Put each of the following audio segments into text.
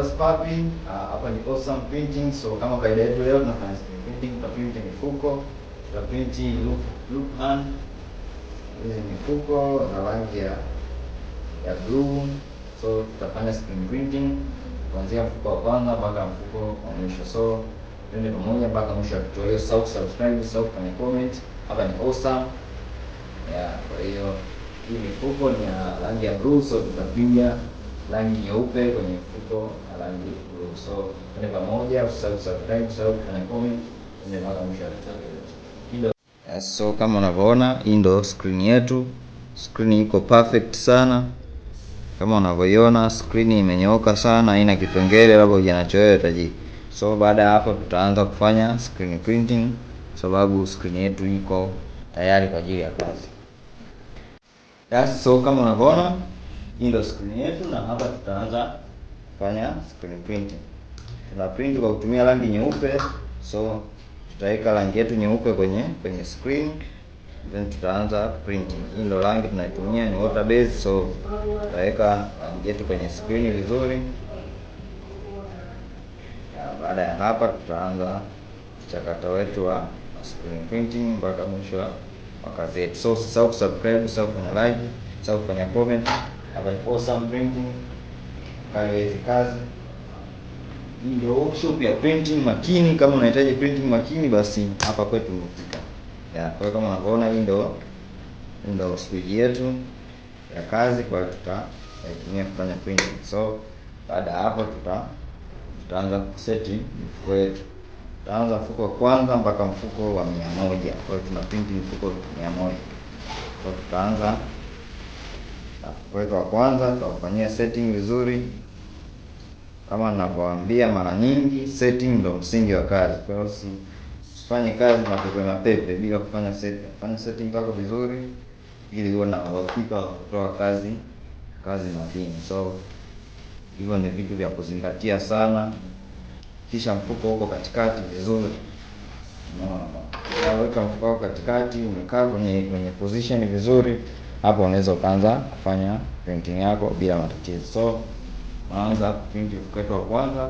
What's popping? Hapa ni Awesome Printing. So kama kawaida yetu leo tunafanya screen printing, tutaprint mifuko, tutaprint loop hand. Hizi mifuko na rangi ya blue. So tutafanya screen printing kuanzia mfuko wa kwanza mpaka mfuko wa mwisho. So twende pamoja mpaka mwisho wa tutorial. Subscribe, kwenye comment. Hapa ni Awesome. Kwa hiyo hii mifuko ni ya rangi ya blue, so tutapiga rangi nyeupe kwenye mfuko na rangi blue. So twende pamoja, subscribe, kwenye comment, twende mpaka mwisho wa tutorial. So kama unavyoona, hii ndio screen yetu. Screen iko perfect sana. Kama unavyoiona, screen imenyooka sana, haina kipengele labda hujanachoyote. So baada ya hapo tutaanza kufanya screen printing, sababu screen yetu iko tayari kwa ajili ya kazi. So kama unavyoona, hii ndio screen yetu na hapa tutaanza kufanya screen printing. Tuna print kwa kutumia rangi nyeupe. So tutaweka rangi yetu nyeupe kwenye screen, then tutaanza printing. Hii ndio rangi tunaitumia, ni water base. So tutaweka rangi yetu kwenye screen vizuri. Baada ya hapa tutaanza mchakato wetu wa screen printing mpaka mwisho wa kazi yetu. So usisahau kusubscribe, usisahau kufanya like, usisahau kufanya comment. Hapa ni Awesome Printing. Kazi hii ndio workshop ya printing makini. Kama unahitaji printing makini, basi hapa kwetu umefika. Kwa hiyo kama unavyoona, hii ndio switch yetu ya kazi, kwa hiyo tutaitumia kufanya printing. So baada ya hapo tutaanza kuseti mfuko wetu. Tutaanza mfuko wa kwanza mpaka mfuko wa 100. Kwa hiyo tuna print mfuko 100. So tutaanza na mfuko wetu wa kwanza, tutafanyia setting vizuri. Kama ninavyowaambia mara nyingi, setting ndio msingi wa kazi. Kwa hiyo usifanye kazi mapepe bila kufanya setting. Fanya setting zako vizuri ili uwe na uhakika wa kutoa kazi makini. So hivyo ni vitu vya kuzingatia sana. Kisha mfuko uko katikati vizuri. Weka mfuko wako katikati, umekaa kwenye position vizuri. Hapo unaweza kuanza kufanya printing yako bila matatizo. So naanza print mfuko wetu wa kwanza.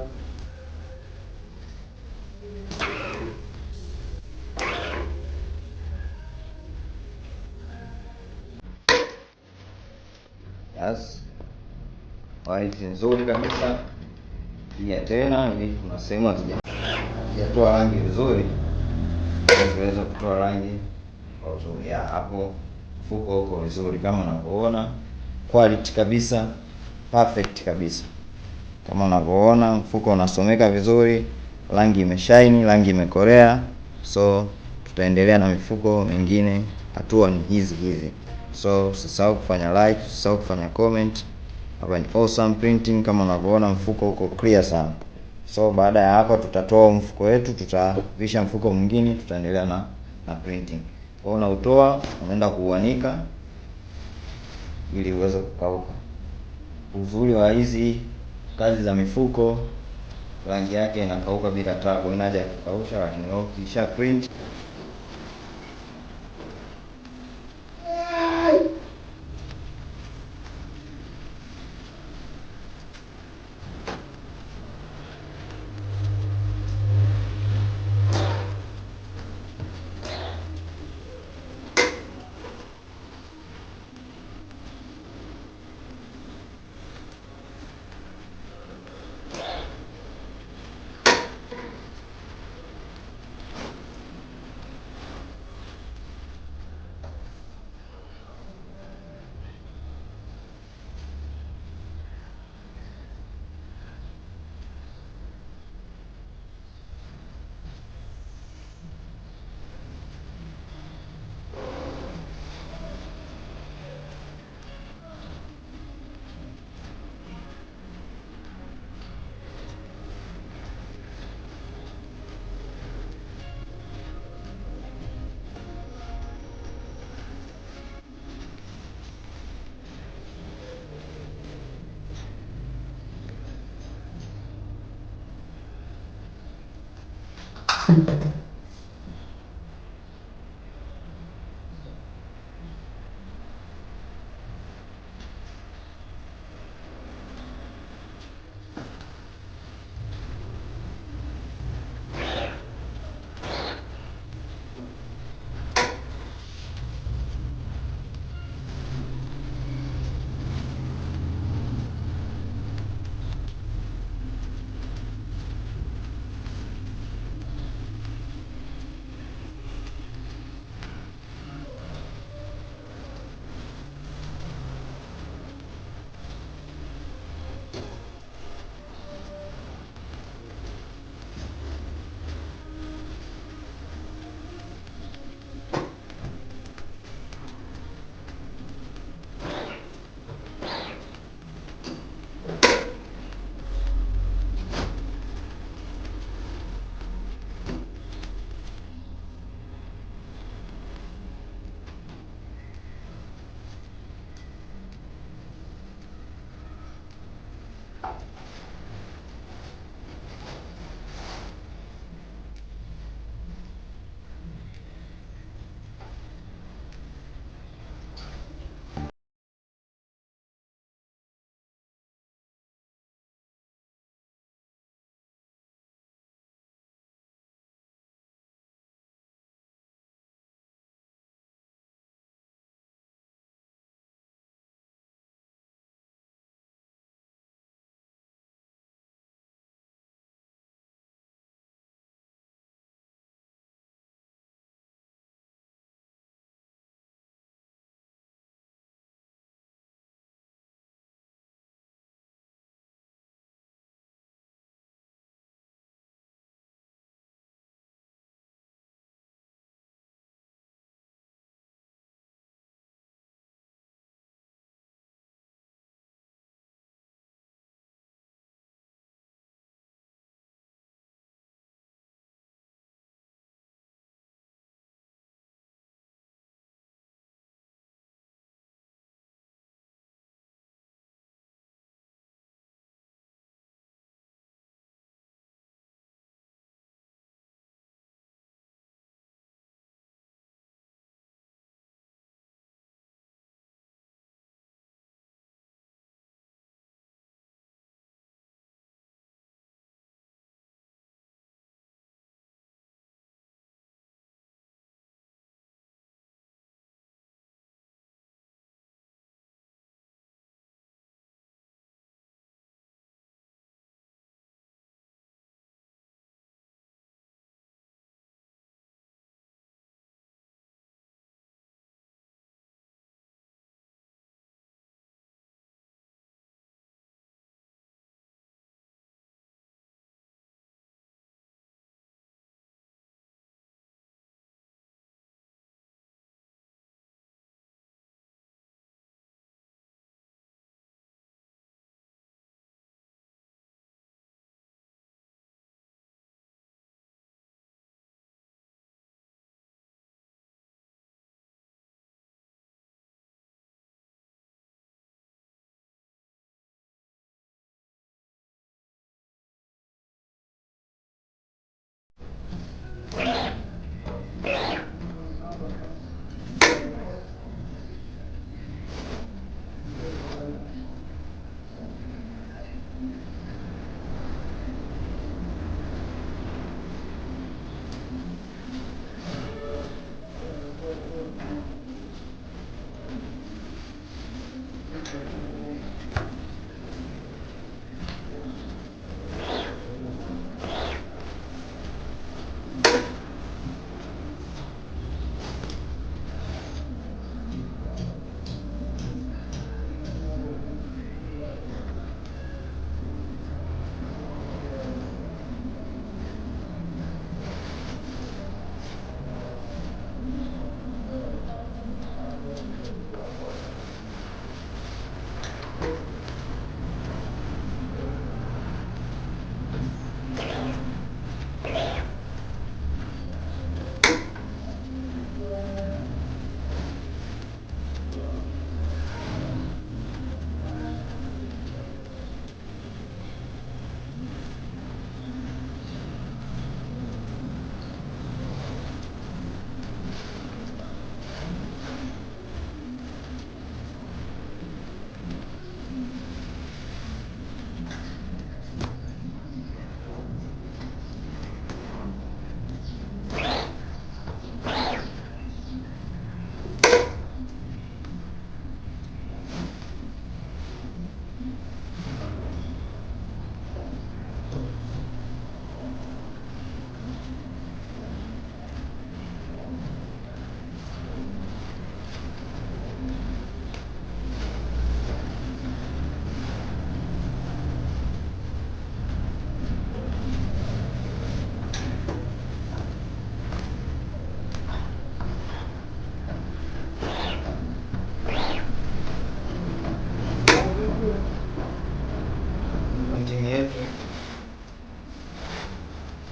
White nzuri kabisa. Pia tena hivi tunasema hajatoa rangi vizuri. Tunaweza kutoa rangi kwa uzuri. Hapo mfuko uko vizuri kama unavyoona. Quality kabisa, perfect kabisa. Kama unavyoona mfuko unasomeka vizuri, rangi imeshine, rangi imekorea. So tutaendelea na mifuko mingine, hatua ni hizi. So usisahau kufanya like, usisahau kufanya comment. Hapa ni Awesome Printing. Kama unavyoona mfuko uko clear sana. So baada ya hapo tutatoa mfuko wetu, tutavisha mfuko mwingine, tutaendelea na printing. Kwa unautoa, unaenda kuuanika ili uweze kukauka. Uzuri wa hizi kazi za mifuko, rangi yake inakauka bila taabu, inaja kukausha, lakini ukisha print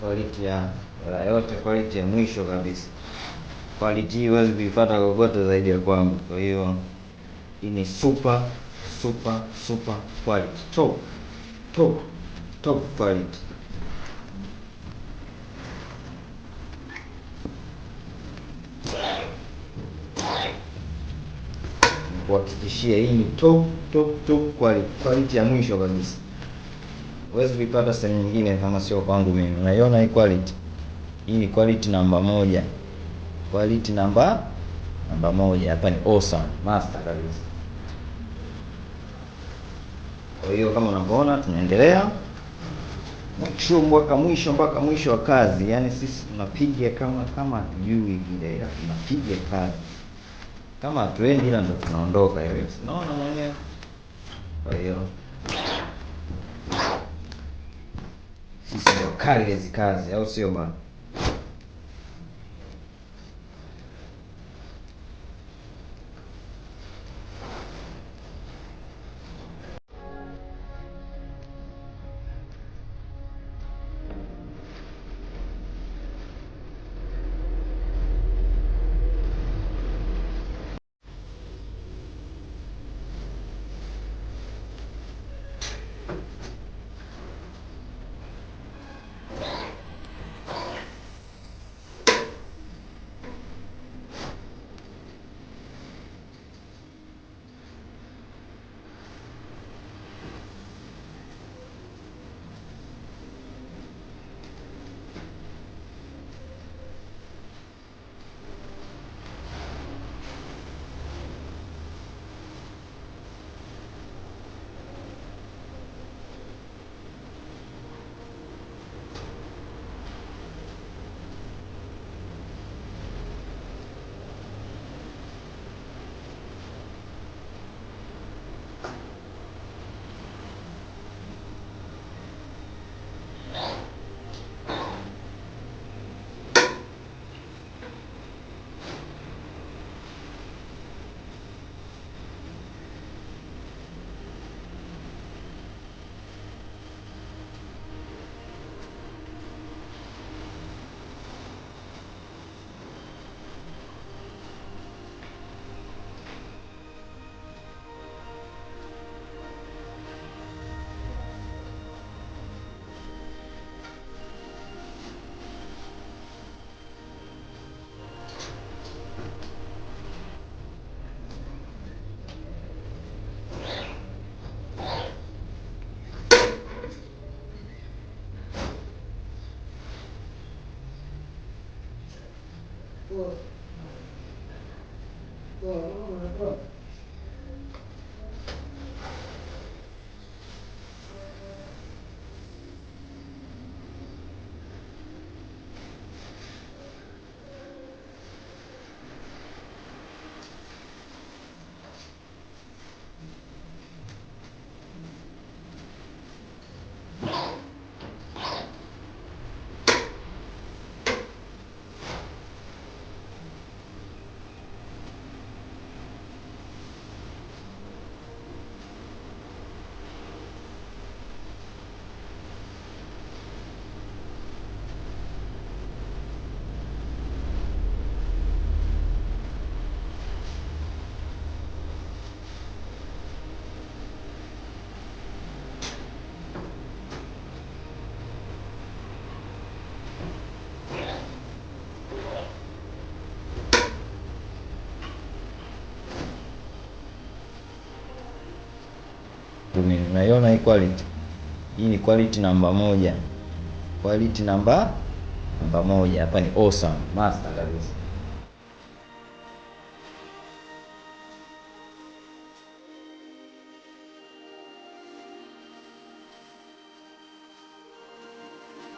quality ya yote, quality ya mwisho kabisa. Quality hii huwezi kuipata kokote zaidi ya kwangu. Kwa hiyo hii ni super quality top. top quality. Kuhakikishia hii ni top quality ya mwisho kabisa. Huwezi kuipata sehemu nyingine kama sio kwangu mimi. Unaiona hii quality? Hii ni quality namba moja. Quality namba moja. Hapa ni awesome, master kabisa. Kwa hiyo kama unavyoona tunaendelea mpaka mwisho wa kazi. Yaani sisi tunapiga kama hatujui vile, tunapiga kazi. Kama hatuendi ila ndo tunaondoka hiyo. Unaona mwenyewe? Kwa hiyo sisi ndio kali hizi kazi, au sio bwana? Unaiona hii quality? Hii ni quality namba moja. Quality namba moja. Hapa ni awesome, master kabisa.